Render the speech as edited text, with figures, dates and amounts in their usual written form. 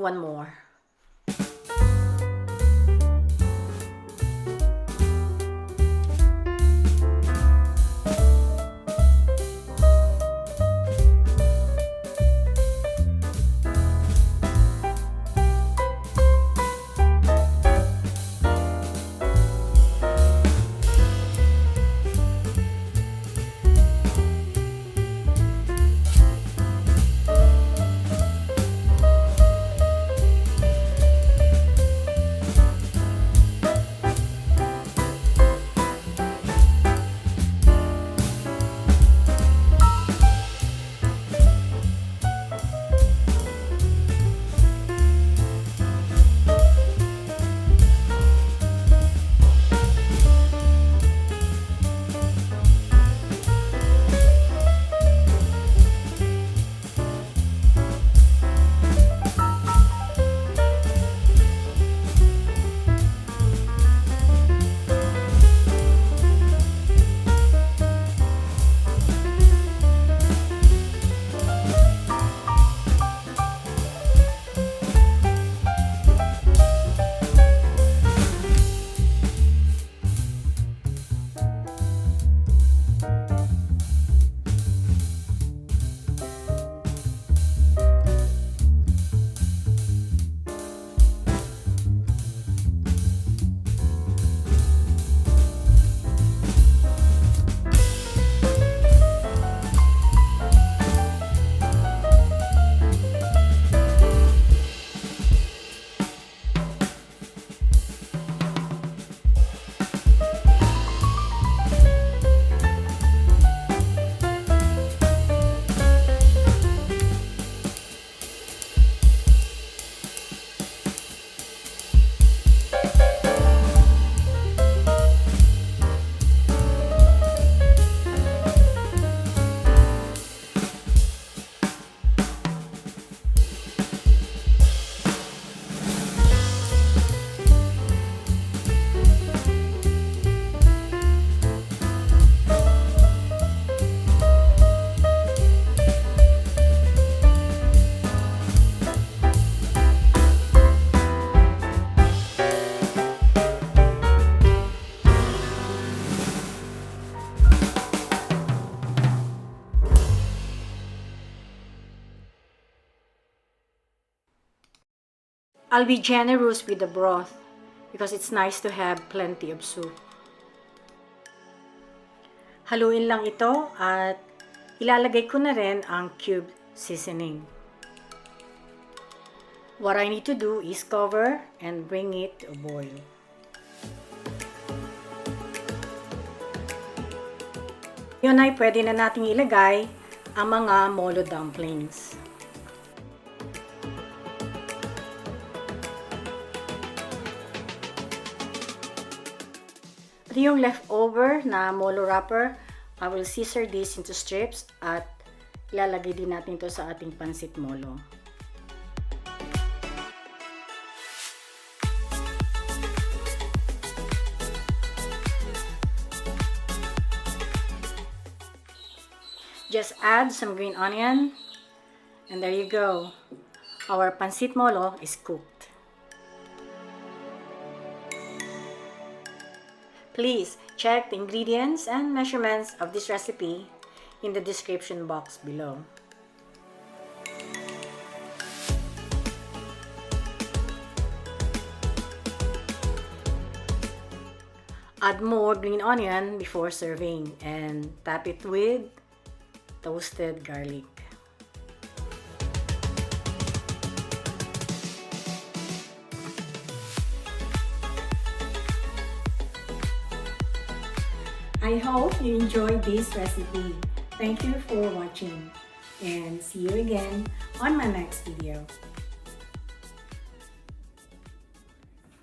one more. I'll be generous with the broth because it's nice to have plenty of soup. Haluin lang ito at ilalagay ko na rin ang cube seasoning. What I need to do is cover and bring it to a boil. Yun ay pwede na nating ilagay ang mga molo dumplings. Ito yung leftover na molo wrapper. I will scissor this into strips at ilalagay din natin ito sa ating Pansit Molo. Just add some green onion and there you go. Our Pansit Molo is cooked. Please check the ingredients and measurements of this recipe in the description box below. Add more green onion before serving and tap it with toasted garlic. I hope you enjoyed this recipe. Thank you for watching and see you again on my next video.